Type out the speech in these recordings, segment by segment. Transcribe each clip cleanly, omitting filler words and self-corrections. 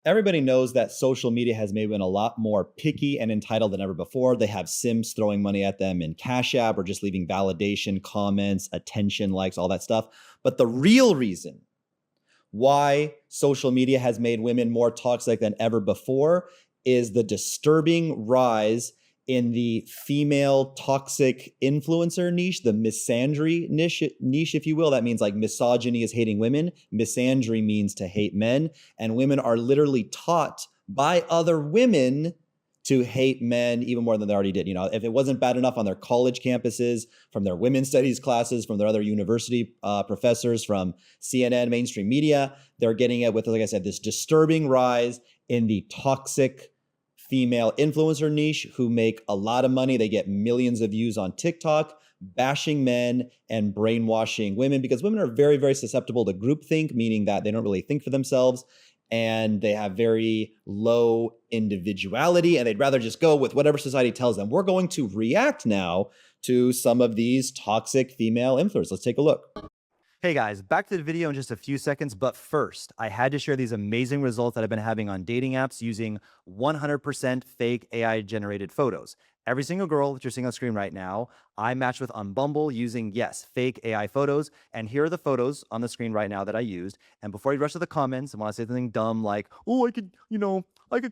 everybody knows that social media has made women a lot more picky and entitled than ever before. They have Sims throwing money at them in Cash App or just leaving validation, comments, attention, likes, all that stuff. But the real reason why social media has made women more toxic than ever before is the disturbing rise in the female toxic influencer niche, the misandry niche, if you will. That means like misogyny is hating women. Misandry means to hate men. And women are literally taught by other women to hate men even more than they already did. You know, if it wasn't bad enough on their college campuses, from their women's studies classes, from their other university professors, from CNN, mainstream media, they're getting it with, like I said, this disturbing rise in the toxic female influencer niche who make a lot of money. They get millions of views on TikTok, bashing men and brainwashing women, because women are very, very susceptible to groupthink, meaning that they don't really think for themselves and they have very low individuality and they'd rather just go with whatever society tells them. We're going to react now to some of these toxic female influencers. Let's take a look. Hey guys, back to the video in just a few seconds, but first, I had to share these amazing results that I've been having on dating apps using 100% fake AI-generated photos. Every single girl that you're seeing on screen right now, I matched with on Bumble using, yes, fake AI photos, and here are the photos on the screen right now that I used. And before you rush to the comments and want to say something dumb like, oh, I could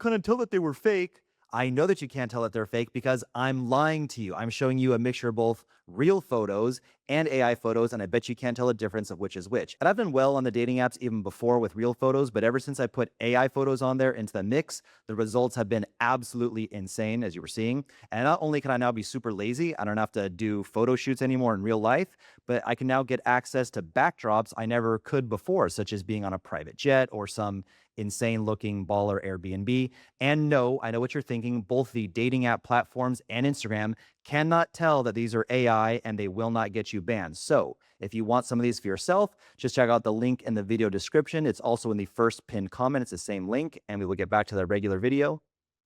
kind of tell that they were fake, I know that you can't tell that they're fake because I'm lying to you. I'm showing you a mixture of both real photos and AI photos, and I bet you can't tell the difference of which is which. And I've done well on the dating apps even before with real photos, but ever since I put AI photos on there into the mix, the results have been absolutely insane, as you were seeing. And not only can I now be super lazy, I don't have to do photo shoots anymore in real life, but I can now get access to backdrops I never could before, such as being on a private jet or some insane looking baller Airbnb. And no, I know what you're thinking. Both the dating app platforms and Instagram cannot tell that these are AI and they will not get you banned. So if you want some of these for yourself, just check out the link in the video description. It's also in the first pinned comment. It's the same link, and we will get back to the regular video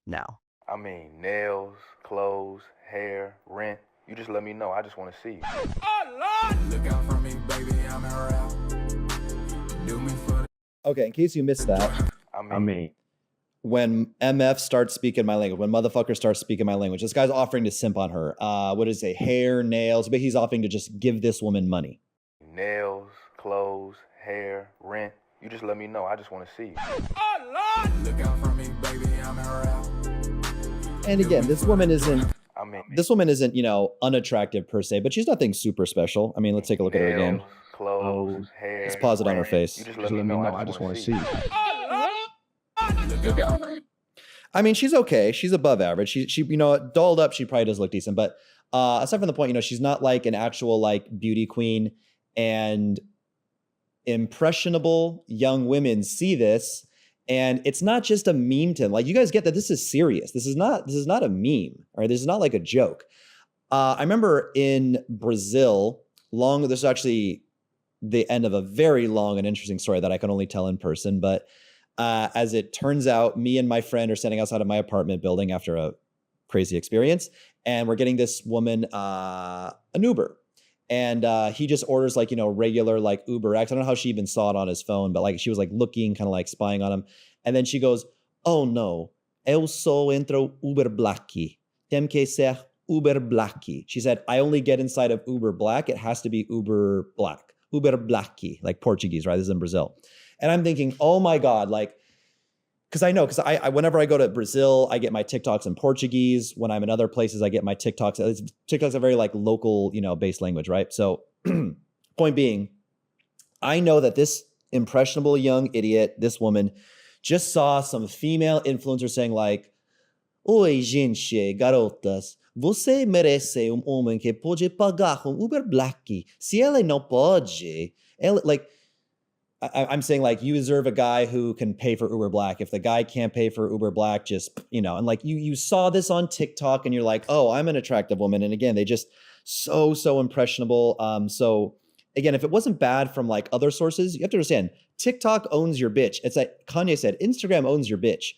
now. I mean, nails, clothes, hair, rent. You just let me know. I just want to see you. Oh, Lord! Look out for me, baby. I'm in route. Do me for Okay, in case you missed that, I mean, when MF starts speaking my language, when motherfucker starts speaking my language, this guy's offering to simp on her. What is it? Hair, nails, but he's offering to just give this woman money. nails, clothes, hair, rent. You just let me know. I just want to see you. Oh, Lord! Look out for me, baby. I'm in route. And again, this woman isn't, I mean, you know, unattractive per se, but she's nothing super special. I mean, let's take a look at her again. nails, clothes, hair. Let's pause it on her rent. face. You just let me know. I just want to see you. I mean, she's okay. She's above average. She, you know, dolled up, she probably does look decent. But aside from the point, you know, she's not like an actual like beauty queen. And impressionable young women see this, and it's not just a meme to them. Like, you guys get that this is serious. This is not a meme, or this is not like a joke. I remember in Brazil, this is actually the end of a very long and interesting story that I can only tell in person. But as it turns out, me and my friend are standing outside of my apartment building after a crazy experience, and we're getting this woman an Uber. And he just orders like, you know, regular like Uber X. I don't know how she even saw it on his phone, but like she was like looking, kind of like spying on him. And then she goes, "Oh no, eu só entro Uber Black. Tem que ser Uber Black." She said, "I only get inside of Uber Black. It has to be Uber Black. Uber Black," like Portuguese, right? This is in Brazil. And I'm thinking, oh my God, like, because I whenever I go to Brazil, I get my TikToks in Portuguese. When I'm in other places, I get my TikToks. TikTok's a very like local, you know, based language, right? So point being, I know that this impressionable young idiot, this woman, just saw some female influencer saying like, "Oi, gente, garotas, você merece homem que pode pagar com Uber Black. Se ela não pode, ela like." I'm saying like you deserve a guy who can pay for Uber Black. If the guy can't pay for Uber Black, just, you know, and like you saw this on TikTok and you're like, oh, I'm an attractive woman. And again, they just so impressionable. So again, if it wasn't bad from like other sources, you have to understand TikTok owns your bitch. It's like Kanye said, Instagram owns your bitch.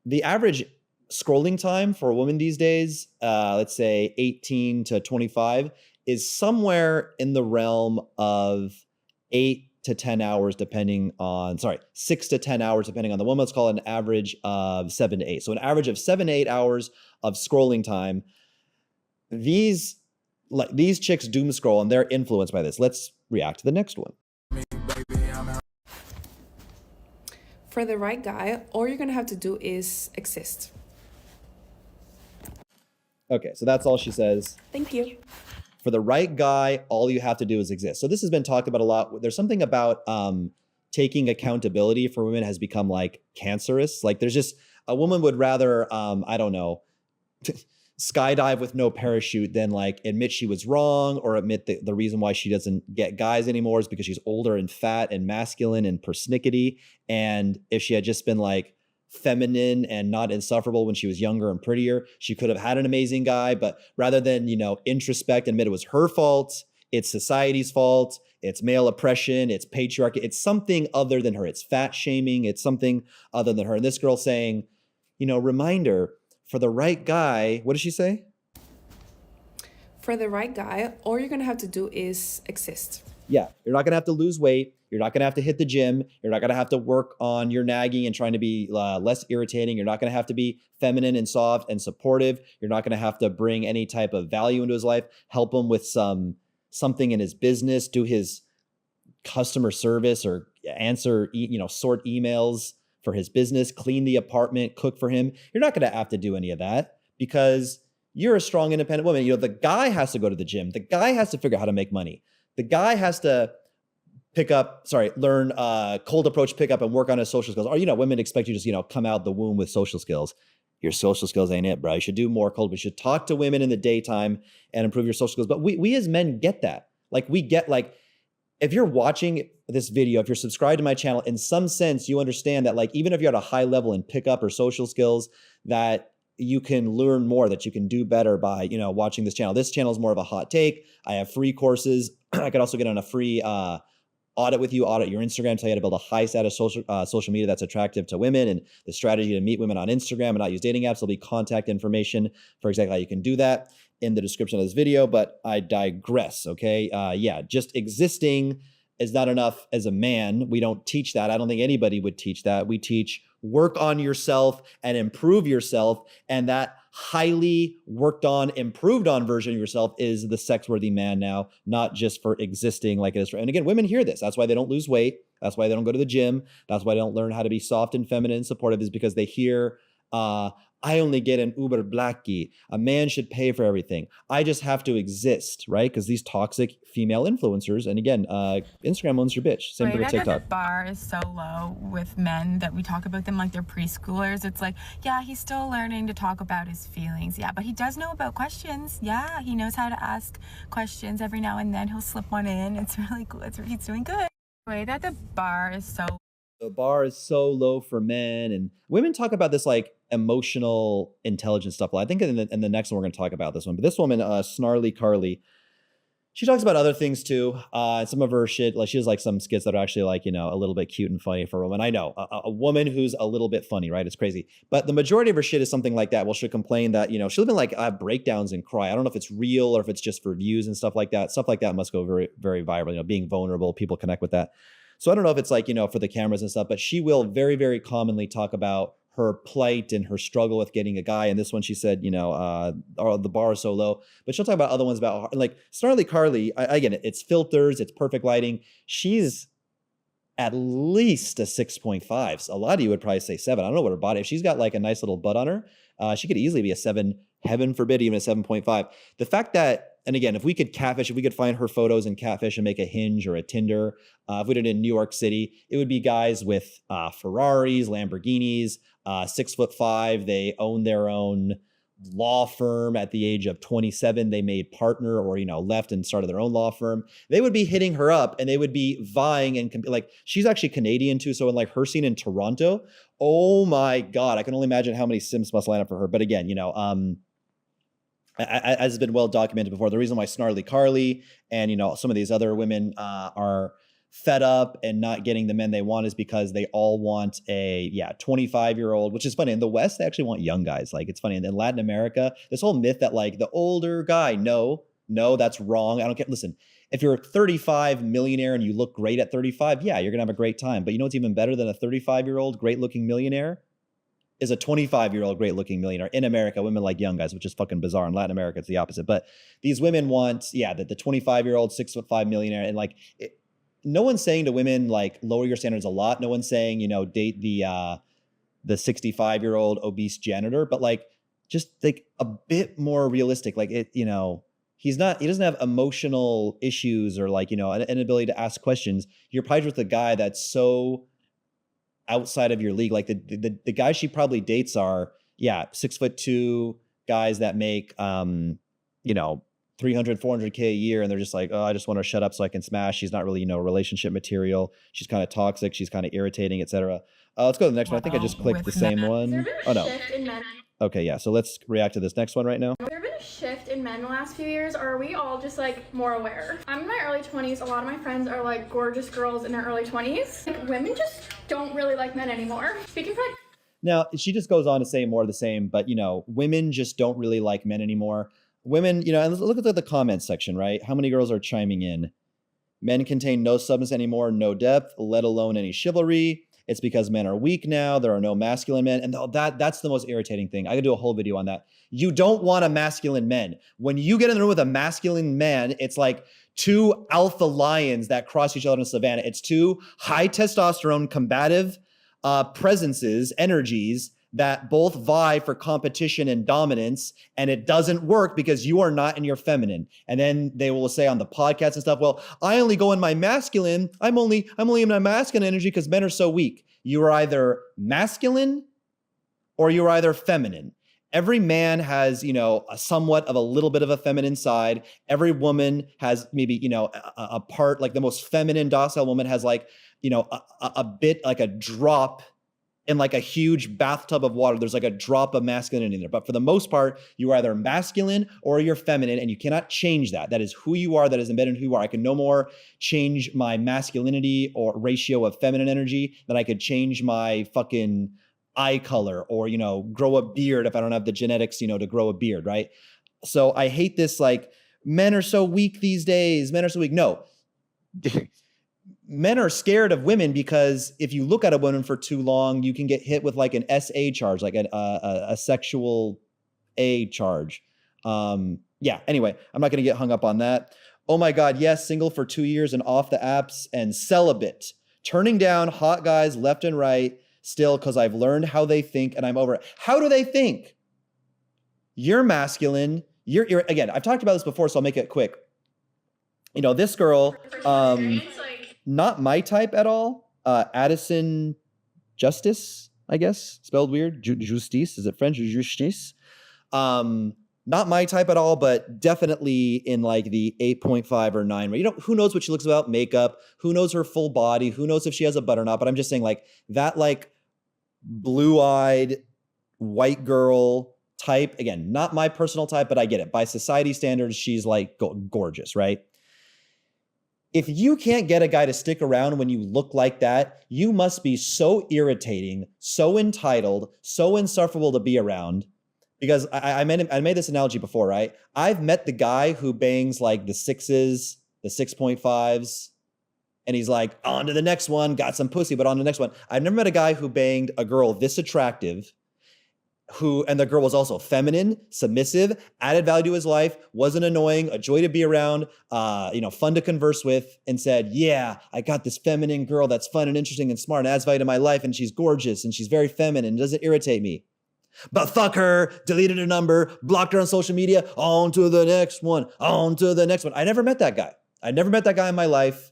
The average scrolling time for a woman these days, let's say 18 to 25, is somewhere in the realm of 8 to 10 hours depending on, 6 to 10 hours depending on the woman. Let's call it an average of 7 to 8. So an average of 7 to 8 hours of scrolling time. These chicks doom scroll and they're influenced by this. Let's react to the next one. For the right guy, all you're gonna have to do is exist. Okay, so that's all she says. Thank you. For the right guy, all you have to do is exist. So this has been talked about a lot. There's something about taking accountability for women has become like cancerous. Like there's just, a woman would rather, I don't know, skydive with no parachute than like admit she was wrong, or admit the reason why she doesn't get guys anymore is because she's older and fat and masculine and persnickety. And if she had just been like feminine and not insufferable when she was younger and prettier, she could have had an amazing guy. But rather than, introspect and admit it was her fault, it's society's fault, it's male oppression, it's patriarchy, it's something other than her. It's fat shaming, it's something other than her. And this girl saying, reminder, for the right guy, what does she say? For the right guy, all you're gonna have to do is exist. Yeah, you're not gonna have to lose weight. You're not gonna have to hit the gym. You're not gonna have to work on your nagging and trying to be less irritating. You're not gonna have to be feminine and soft and supportive. You're not gonna have to bring any type of value into his life. Help him with something in his business. Do his customer service or answer, sort emails for his business. Clean the apartment. Cook for him. You're not gonna have to do any of that because you're a strong, independent woman. The guy has to go to the gym. The guy has to figure out how to make money. The guy has to learn cold approach pickup and work on his social skills. Or, women expect you to just, come out the womb with social skills. Your social skills ain't it, bro. You should do more cold. We should talk to women in the daytime and improve your social skills. But we as men get that. Like we get if you're watching this video, if you're subscribed to my channel, in some sense, you understand that even if you're at a high level in pickup or social skills, that you can learn more, that you can do better by, watching this channel. This channel is more of a hot take. I have free courses. I could also get on a free audit with you, audit your Instagram, tell you how to build a high status social media that's attractive to women, and the strategy to meet women on Instagram and not use dating apps. There'll be contact information for exactly how you can do that in the description of this video, but I digress, okay? Just existing is not enough as a man. We don't teach that. I don't think anybody would teach that. We teach work on yourself and improve yourself, and that highly worked on, improved on version of yourself is the sex-worthy man now, not just for existing like it is. And again, women hear this. That's why they don't lose weight. That's why they don't go to the gym. That's why they don't learn how to be soft and feminine and supportive, is because they hear, I only get an Uber Blackie. A man should pay for everything. I just have to exist, right? Because these toxic female influencers, and again, Instagram owns your bitch. Same thing with TikTok. The bar is so low with men that we talk about them like they're preschoolers. It's like, yeah, he's still learning to talk about his feelings. Yeah, but he does know about questions. Yeah, he knows how to ask questions every now and then. He'll slip one in. It's really cool. He's doing good. The way that the bar is so low for men, and women talk about this emotional intelligence stuff. I think in the next one we're going to talk about this one, but this woman, Snarly Carly, she talks about other things too. Some of her shit, she has some skits that are actually a little bit cute and funny for a woman. I know a woman who's a little bit funny, right? It's crazy, but the majority of her shit is something like that. Well, she'll complain that she'll even have breakdowns and cry. I don't know if it's real or if it's just for views and stuff like that. Stuff like that must go very, very viral. Being vulnerable, people connect with that. So I don't know if it's for the cameras and stuff, but she will very, very commonly talk about her plight and her struggle with getting a guy. And this one, she said, the bar is so low, but she'll talk about other ones about Snarly Carly. Again, it's filters, it's perfect lighting. She's at least a 6.5. So a lot of you would probably say 7. I don't know what her body, if she's got a nice little butt on her, she could easily be a 7, heaven forbid, even a 7.5. The fact that, and again, if we could catfish, if we could find her photos and catfish and make a Hinge or a Tinder, if we did it in New York City, it would be guys with Ferraris, Lamborghinis, 6'5". They own their own law firm. At the age of 27, they made partner or, left and started their own law firm. They would be hitting her up and they would be vying and she's actually Canadian too. So in her scene in Toronto, oh my God, I can only imagine how many Sims must line up for her. But again, as has been well documented before, the reason why Snarly Carly and, some of these other women are fed up and not getting the men they want is because they all want a 25-year-old, which is funny. In the West, they actually want young guys. It's funny. And in Latin America, this whole myth that the older guy, no, that's wrong. I don't care. Listen, If you're a 35 millionaire and you look great at 35, yeah, you're gonna have a great time. But you know what's even better than a 35-year-old great-looking millionaire? Is a 25-year-old great-looking millionaire. In America, women like young guys, which is fucking bizarre. In Latin America, it's the opposite. But these women want, the 25-year-old, 6'5" millionaire, and like, no one's saying to women like lower your standards a lot. No one's saying date the 65-year-old obese janitor, but like just like a bit more realistic. Like he doesn't have emotional issues or like an inability to ask questions. You're probably with a guy that's so outside of your league. Like the guys she probably dates are 6'2" guys that make 300, 400K a year. And they're just like, oh, I just want her to shut up so I can smash. She's not really, relationship material. She's kind of toxic. She's kind of irritating, etc. Let's go to the next one. I think I just clicked the same one. Oh, no. Okay, yeah. So let's react to this next one right now. Has there been a shift in men the last few years, or are we all just like more aware? I'm in my early 20s. A lot of my friends are like gorgeous girls in their early 20s. Like women just don't really like men anymore. Speaking for like now, she just goes on to say more of the same, but women just don't really like men anymore. Women, and look at the comments section, right? How many girls are chiming in? Men contain no substance anymore, no depth, let alone any chivalry. It's because men are weak now. There are no masculine men. And that's the most irritating thing. I could do a whole video on that. You don't want a masculine man. When you get in the room with a masculine man, it's like two alpha lions that cross each other in the savannah. It's two high testosterone combative presences, energies that both vie for competition and dominance, and it doesn't work because you are not in your feminine. And then they will say on the podcast and stuff, well, I only go in my masculine. I'm only in my masculine energy because men are so weak. You are either masculine or you're either feminine. Every man has, a somewhat of a little bit of a feminine side. Every woman has maybe, a part, like the most feminine, docile woman has like, a bit like a drop in like a huge bathtub of water. There's like a drop of masculinity in there. But for the most part, you are either masculine or you're feminine, and you cannot change that. That is who you are. That is embedded in who you are. I can no more change my masculinity or ratio of feminine energy than I could change my fucking eye color or, grow a beard if I don't have the genetics, to grow a beard, right? So I hate this, like, men are so weak these days. Men are so weak. No. Men are scared of women because if you look at a woman for too long, you can get hit with like an SA charge, like a sexual A charge. Anyway, I'm not going to get hung up on that. Oh my God, yes, single for 2 years and off the apps and celibate. Turning down hot guys left and right still because I've learned how they think and I'm over it. How do they think? You're masculine. You're again, I've talked about this before, so I'll make it quick. This girl, not my type at all. Addison Justice, I guess, spelled weird. Justice, is it French? Justice. Not my type at all, but definitely in like the 8.5 or 9. Who knows what she looks about makeup? Who knows her full body? Who knows if she has a butt or not? But I'm just saying like that, like blue-eyed white girl type. Again, not my personal type, but I get it. By society standards, she's like gorgeous, right? If you can't get a guy to stick around when you look like that, you must be so irritating, so entitled, so insufferable to be around. Because I made this analogy before, right? I've met the guy who bangs like the 6s, the 6.5s, and he's like, on to the next one, got some pussy, but on to the next one. I've never met a guy who banged a girl this attractive, and the girl was also feminine, submissive, added value to his life, wasn't annoying, a joy to be around, fun to converse with, and said, yeah, I got this feminine girl that's fun and interesting and smart and adds value to my life, and she's gorgeous and she's very feminine, doesn't irritate me. But fuck her, deleted her number, blocked her on social media, on to the next one, on to the next one. I never met that guy. I never met that guy in my life.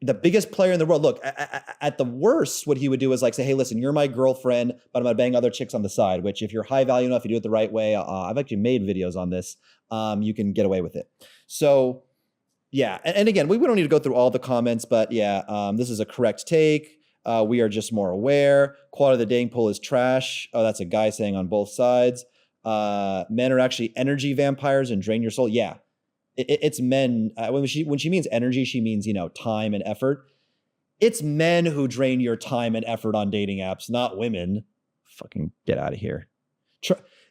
The biggest player in the world. Look, at the worst, what he would do is like say, hey, listen, you're my girlfriend, but I'm going to bang other chicks on the side, which if you're high value enough, you do it the right way. I've actually made videos on this. You can get away with it. So yeah. And again, we don't need to go through all the comments, but yeah, this is a correct take. We are just more aware. Quality of the dating pool is trash. Oh, that's a guy saying on both sides. Men are actually energy vampires and drain your soul. Yeah. It's men. When she means energy, she means, time and effort. It's men who drain your time and effort on dating apps, not women. Fucking get out of here.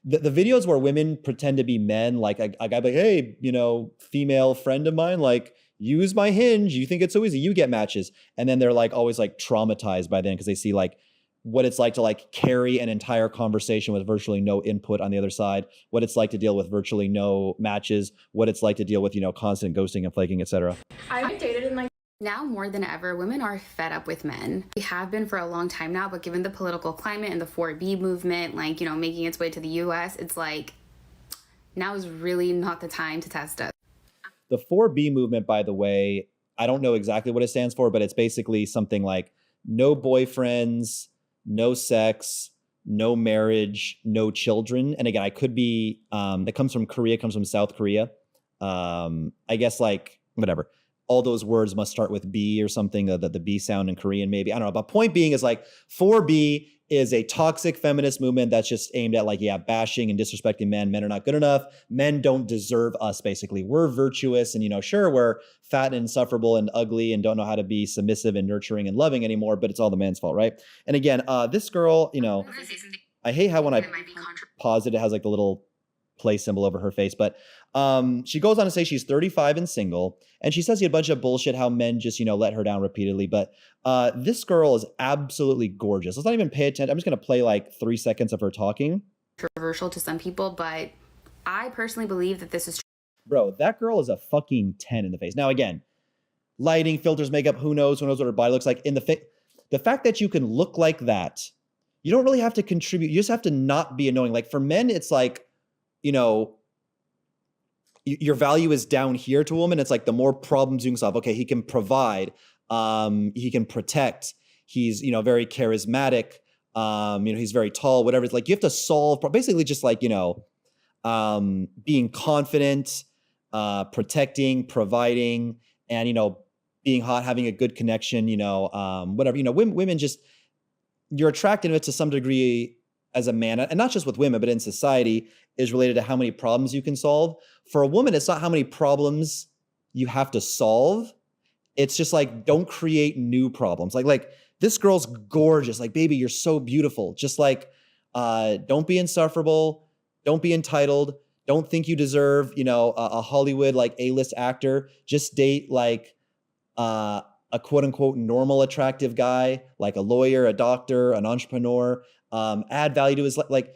the videos where women pretend to be men, like a guy like, hey, you know, female friend of mine, like, use my Hinge. You think it's so easy? You get matches. And then they're like always like traumatized by then because they see like what it's like to like carry an entire conversation with virtually no input on the other side, what it's like to deal with virtually no matches, what it's like to deal with, you know, constant ghosting and flaking, etc. I dated in like Now more than ever, women are fed up with men. We have been for a long time now, but given the political climate and the 4B movement, like, you know, making its way to the US, it's like, now is really not the time to test us. The 4B movement, by the way, I don't know exactly what it stands for, but it's basically something like no boyfriends, no sex, no marriage, no children. And again, I could be, it comes from Korea, comes from South Korea. I guess like, whatever. All those words must start with B or something, the B sound in Korean maybe. I don't know. But point being is like 4B is a toxic feminist movement that's just aimed at like, yeah, bashing and disrespecting men. Men are not good enough. Men don't deserve us, basically. We're virtuous and, you know, sure, we're fat and insufferable and ugly and don't know how to be submissive and nurturing and loving anymore, but it's all the man's fault, right? And again, this girl, you know, I hate how when I pause it, it has like the little play symbol over her face, but she goes on to say she's 35 and single, and she says a bunch of bullshit how men just, you know, let her down repeatedly. But this girl is absolutely gorgeous. Let's not even pay attention. I'm just going to play like 3 seconds of her talking. Controversial to some people, but I personally believe that this is Bro, that girl is a fucking 10 in the face. Now, again, lighting, filters, makeup, who knows what her body looks like. In the fact that you can look like that, you don't really have to contribute. You just have to not be annoying. Like for men, it's like, you know, your value is down here to a woman. It's like the more problems you can solve. Okay, he can provide, he can protect. He's, you know, very charismatic. You know, he's very tall, whatever. It's like you have to solve basically just like, you know, being confident, protecting, providing, and, you know, being hot, having a good connection, you know, whatever, you know, women just, you're attracted to it to some degree as a man, and not just with women, but in society, is related to how many problems you can solve. For a woman, it's not how many problems you have to solve. It's just like, don't create new problems. Like this girl's gorgeous. Like, baby, you're so beautiful. Just like, don't be insufferable. Don't be entitled. Don't think you deserve, you know, a Hollywood like A-list actor. Just date like a quote unquote normal attractive guy, like a lawyer, a doctor, an entrepreneur. Add value to his like.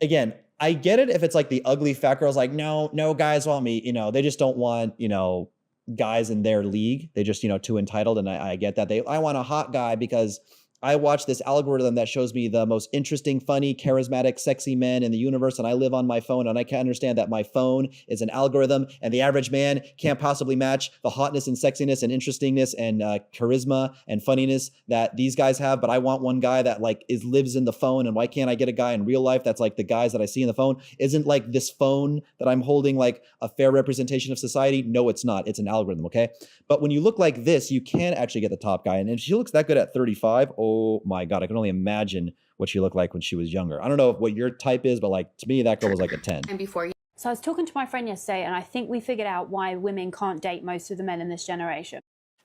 Again, I get it if it's like the ugly fat girl's like, no guys want me. You know, they just don't want, you know, guys in their league. They just, you know, too entitled. And I get that. I want a hot guy because I watch this algorithm that shows me the most interesting, funny, charismatic, sexy men in the universe, and I live on my phone, and I can't understand that my phone is an algorithm, and the average man can't possibly match the hotness and sexiness and interestingness and charisma and funniness that these guys have. But I want one guy that like lives in the phone, and why can't I get a guy in real life that's like the guys that I see in the phone? Isn't like this phone that I'm holding like a fair representation of society? No, it's not. It's an algorithm, okay? But when you look like this, you can actually get the top guy, and if she looks that good at 35, oh my God, I can only imagine what she looked like when she was younger. I don't know what your type is, but like to me, that girl was like a 10. and before you So I was talking to my friend yesterday, and I think we figured out why women can't date most of the men in this generation.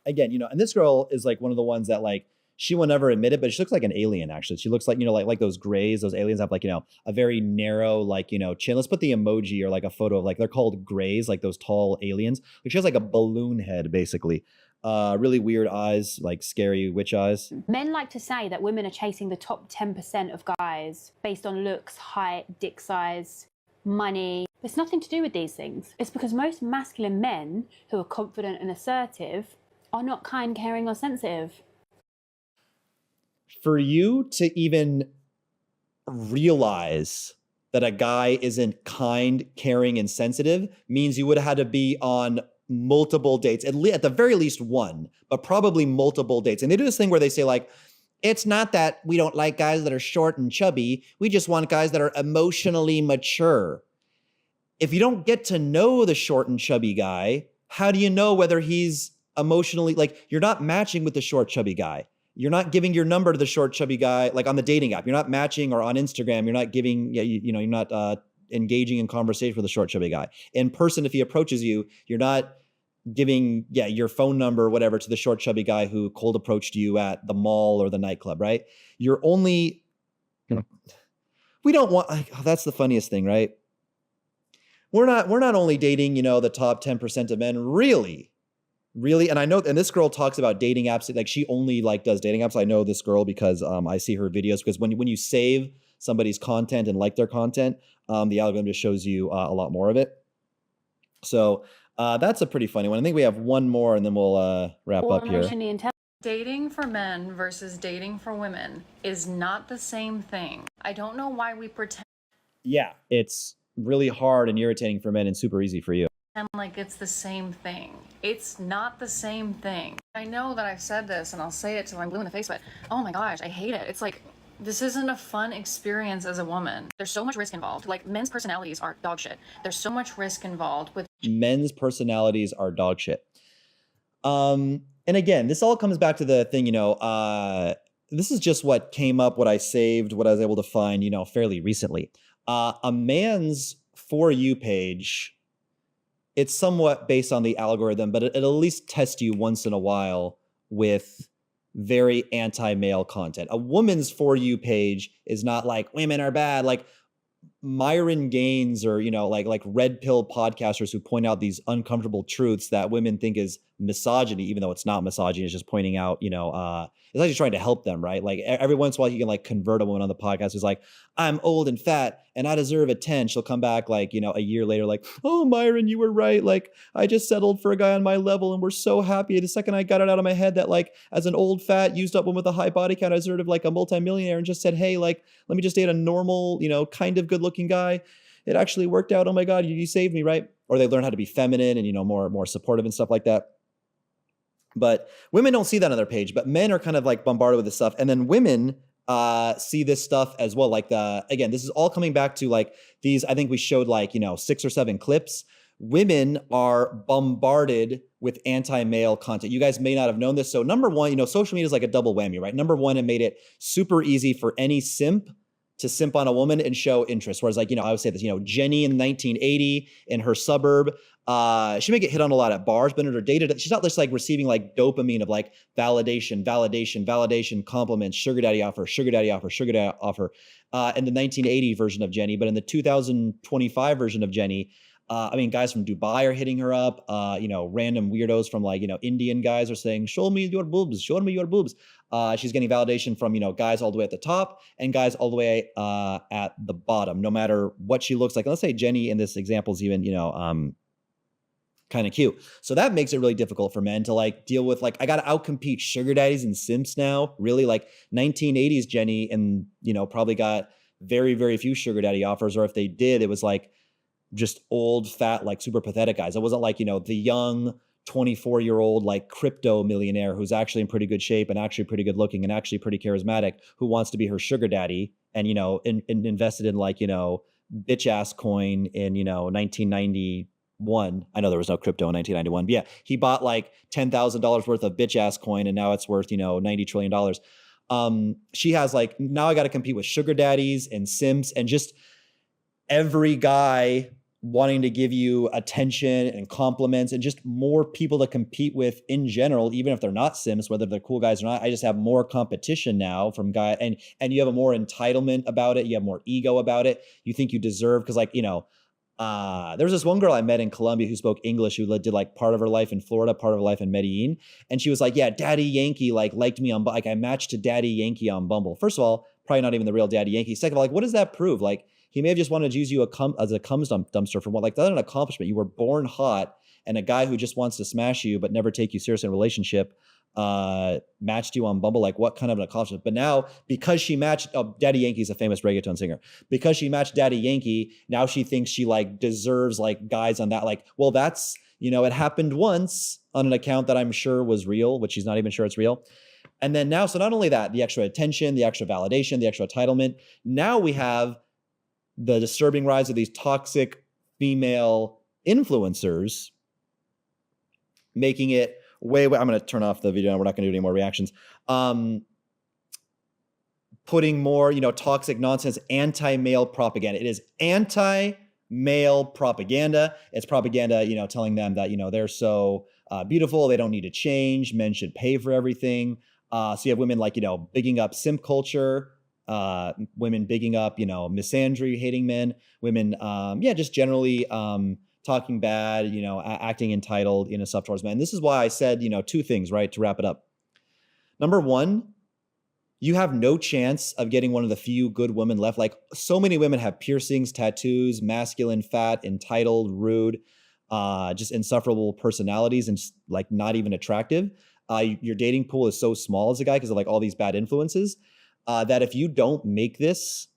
Again, you know, and this girl is like one of the ones that like, she will never admit it, but she looks like an alien, actually. She looks like, you know, like those grays, those aliens have like, you know, a very narrow, like, you know, chin. Let's put the emoji or like a photo of like, they're called grays, like those tall aliens. Like she has like a balloon head, basically. Really weird eyes, like scary witch eyes. Men like to say that women are chasing the top 10% of guys based on looks, height, dick size, money. It's nothing to do with these things. It's because most masculine men who are confident and assertive are not kind, caring, or sensitive. For you to even realize that a guy isn't kind, caring, and sensitive means you would have had to be on multiple dates, at the very least one, but probably multiple dates. And they do this thing where they say like, it's not that we don't like guys that are short and chubby. We just want guys that are emotionally mature. If you don't get to know the short and chubby guy, how do you know whether he's emotionally, like you're not matching with the short chubby guy. You're not giving your number to the short chubby guy, like on the dating app. You're not matching, or on Instagram, you're not giving, you know, you're not engaging in conversation with a short chubby guy. In person, if he approaches you, you're not giving your phone number or whatever to the short chubby guy who cold approached you at the mall or the nightclub, right? You're only, we don't want, like, oh, that's the funniest thing, right? We're not only dating, the top 10% of men, really. And I know, and this girl talks about dating apps, like she only like does dating apps. I know this girl because I see her videos, because when you save somebody's content and like their content, the algorithm just shows you a lot more of it. So that's a pretty funny one. I think we have one more and then we'll wrap up here. Dating for men versus dating for women is not the same thing. I don't know why we pretend It's really hard and irritating for men and super easy for you. like it's the same thing. It's not the same thing. I know that I've said this and I'll say it till I'm blue in the face, but oh my gosh, I hate it. It's like, this isn't a fun experience as a woman. There's so much risk involved. Like, men's personalities are dog shit. There's so much risk involved with men's personalities are dog shit. And again, this all comes back to the thing, this is just what came up, what I saved, what I was able to find, fairly recently. A man's For You page, it's somewhat based on the algorithm, but it'll at least test you once in a while with very anti-male content. A woman's For You page is not like women are bad, like Myron Gaines or, like red pill podcasters who point out these uncomfortable truths that women think is misogyny, even though it's not misogyny. It's just pointing out, it's actually trying to help them, right? Like every once in a while you can like convert a woman on the podcast who's like, I'm old and fat and I deserve a 10. She'll come back like, a year later, like, oh, Myron, you were right. Like I just settled for a guy on my level and we're so happy. The second I got it out of my head that like as an old fat used up one with a high body count, I deserved like a multimillionaire, and just said, hey, like, let me just date a normal, kind of good looking guy. It actually worked out. Oh my God, you saved me, right? Or they learn how to be feminine and, more supportive and stuff like that. But women don't see that on their page, but men are kind of like bombarded with this stuff. And then women see this stuff as well. Like again, this is all coming back to like these, I think we showed like, 6 or 7 clips. Women are bombarded with anti-male content. You guys may not have known this. So number one, social media is like a double whammy, right? Number one, it made it super easy for any simp to simp on a woman and show interest. Whereas like, I would say this, Jenny in 1980 in her suburb, she may get hit on a lot at bars, but in her dated, she's not just like receiving like dopamine of like validation, compliments, sugar daddy offer. In the 1980 version of Jenny, but in the 2025 version of Jenny, guys from Dubai are hitting her up. Random weirdos from like, Indian guys are saying, show me your boobs. She's getting validation from, guys all the way at the top and guys all the way at the bottom, no matter what she looks like. And let's say Jenny in this example is even, kind of cute. So that makes it really difficult for men to like deal with, like, I got to outcompete sugar daddies and simps now. Really, like 1980s Jenny and, probably got very, very few sugar daddy offers. Or if they did, it was like just old, fat, like super pathetic guys. It wasn't like, the young 24-year-old like crypto millionaire who's actually in pretty good shape and actually pretty good looking and actually pretty charismatic who wants to be her sugar daddy and, invested in like, bitch ass coin in, 1991. I know there was no crypto in 1991, but yeah, he bought like $10,000 worth of bitch ass coin and now it's worth, $90 trillion. She has like, now I got to compete with sugar daddies and simps and just every guy wanting to give you attention and compliments and just more people to compete with in general, even if they're not sims, whether they're cool guys or not. I just have more competition now from guys and you have a more entitlement about it. You have more ego about it. You think you deserve, because like, there was this one girl I met in Colombia who spoke English, who did like part of her life in Florida, part of her life in Medellin. And she was like, yeah, Daddy Yankee liked me on, like I matched to Daddy Yankee on Bumble. First of all, probably not even the real Daddy Yankee. Second of all, like, what does that prove? Like, he may have just wanted to use you as a cum dumpster for what, like, that's an accomplishment. You were born hot, and a guy who just wants to smash you but never take you seriously in a relationship matched you on Bumble. Like, what kind of an accomplishment? But now, because she matched, Daddy Yankee's a famous reggaeton singer. Because she matched Daddy Yankee, now she thinks she like deserves like guys on that. Like, well, that's, it happened once on an account that I'm sure was real, which she's not even sure it's real. And then now, so not only that, the extra attention, the extra validation, the extra entitlement. Now we have the disturbing rise of these toxic female influencers, making it way, I'm going to turn off the video and we're not going to do any more reactions. Putting more, toxic nonsense, anti-male propaganda. It is anti-male propaganda. It's propaganda, telling them that, they're so beautiful, they don't need to change, men should pay for everything. So you have women like, bigging up simp culture, women bigging up, misandry, hating men, women, just generally talking bad, acting entitled in a stuff towards men. This is why I said, two things, right, to wrap it up. Number one, you have no chance of getting one of the few good women left. Like, so many women have piercings, tattoos, masculine, fat, entitled, rude, just insufferable personalities, and just, like, not even attractive. Your dating pool is so small as a guy because of like all these bad influences, that if you don't make this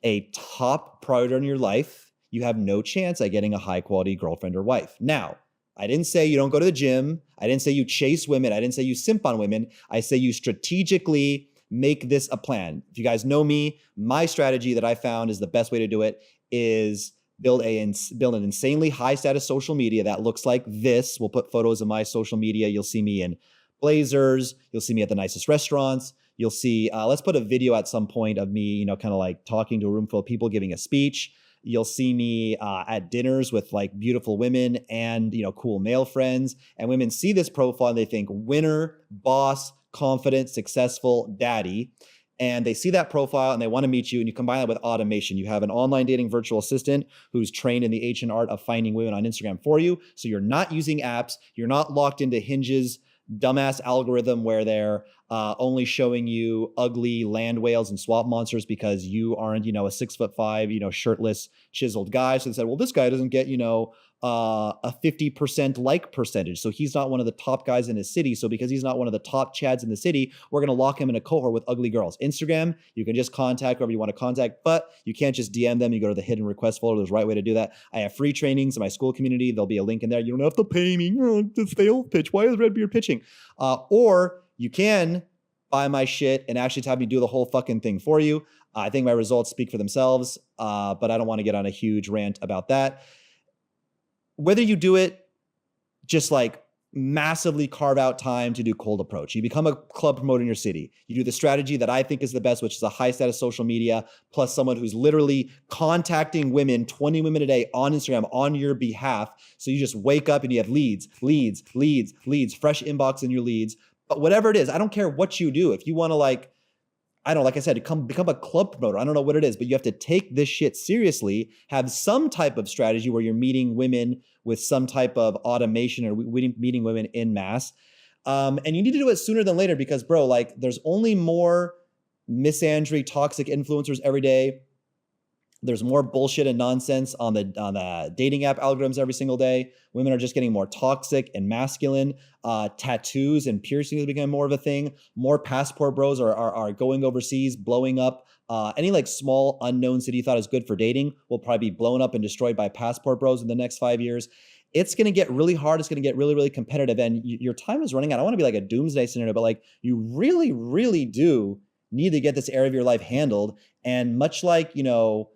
a top priority in your life, you have no chance at getting a high quality girlfriend or wife. Now, I didn't say you don't go to the gym. I didn't say you chase women. I didn't say you simp on women. I say you strategically make this a plan. If you guys know me, my strategy that I found is the best way to do it is build an insanely high status social media that looks like this. We'll put photos of my social media. You'll see me in blazers. You'll see me at the nicest restaurants. You'll see, let's put a video at some point of me, kind of like talking to a room full of people, giving a speech. You'll see me at dinners with like beautiful women and, cool male friends. And women see this profile and they think winner, boss, confident, successful, daddy. And they see that profile and they want to meet you, and you combine that with automation. You have an online dating virtual assistant who's trained in the ancient art of finding women on Instagram for you. So you're not using apps. You're not locked into Hinge's dumbass algorithm where they're only showing you ugly land whales and swamp monsters because you aren't, a 6'5", shirtless, chiseled guy. So they said, well, this guy doesn't get, a 50% like percentage. So he's not one of the top guys in his city. So because he's not one of the top chads in the city, we're going to lock him in a cohort with ugly girls. Instagram, you can just contact whoever you want to contact, but you can't just DM them. You go to the hidden request folder. There's a right way to do that. I have free trainings in my school community. There'll be a link in there. You don't have to pay me. The sales pitch. Why is Redbeard pitching? Or you can buy my shit and actually have me do the whole fucking thing for you. I think my results speak for themselves, but I don't want to get on a huge rant about that. Whether you do it, just like massively carve out time to do cold approach. You become a club promoter in your city. You do the strategy that I think is the best, which is a high status social media, plus someone who's literally contacting women, 20 women a day on Instagram on your behalf. So you just wake up and you have leads, fresh inbox in your leads. But whatever it is, I don't care what you do. If you want to like I said, become a club promoter. I don't know what it is, but you have to take this shit seriously, have some type of strategy where you're meeting women with some type of automation or meeting women in mass. And you need to do it sooner than later because, bro, like there's only more misandry, toxic influencers every day. There's more bullshit and nonsense on the dating app algorithms every single day. Women are just getting more toxic and masculine. Tattoos and piercings are becoming more of a thing. More passport bros are going overseas, blowing up. Any like small unknown city you thought is good for dating will probably be blown up and destroyed by passport bros in the next 5 years. It's going to get really hard. It's going to get really, really competitive. And your time is running out. I don't want to be like a doomsday scenario, but like you really, really do need to get this area of your life handled. And much like, for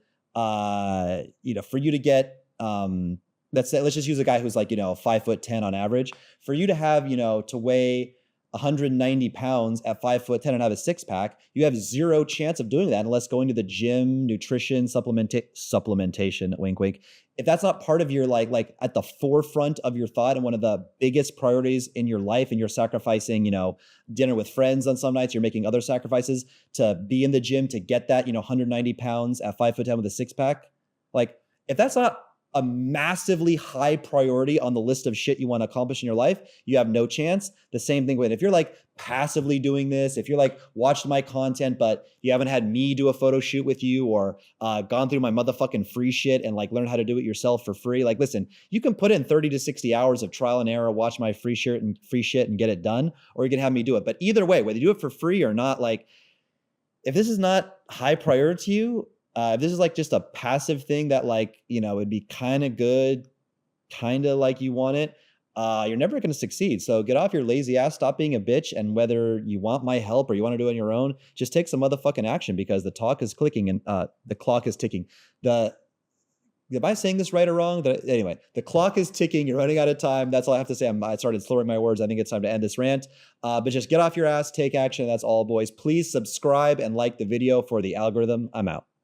you to get, let's just use a guy who's like, 5'10" on average, for you to have, to weigh 190 pounds at 5'10" and have a six pack, you have zero chance of doing that unless going to the gym, nutrition, supplementation, wink, wink. If that's not part of your like at the forefront of your thought and one of the biggest priorities in your life, and you're sacrificing, dinner with friends on some nights, you're making other sacrifices to be in the gym to get that, 190 pounds at 5'10" with a six pack. Like if that's not a massively high priority on the list of shit you want to accomplish in your life, you have no chance. The same thing with if you're like passively doing this, if you're like watching my content, but you haven't had me do a photo shoot with you or gone through my motherfucking free shit and like learn how to do it yourself for free. Like, listen, you can put in 30 to 60 hours of trial and error, watch my free shit and get it done, or you can have me do it. But either way, whether you do it for free or not, like if this is not high priority to you, if this is like just a passive thing that like, it'd be kind of good, kind of like you want it, you're never going to succeed. So get off your lazy ass, stop being a bitch. And whether you want my help or you want to do it on your own, just take some motherfucking action because the talk is clicking and the clock is ticking. Am I saying this right or wrong? Anyway, the clock is ticking. You're running out of time. That's all I have to say. I started slurring my words. I think it's time to end this rant. But just get off your ass, take action. That's all, boys. Please subscribe and like the video for the algorithm. I'm out.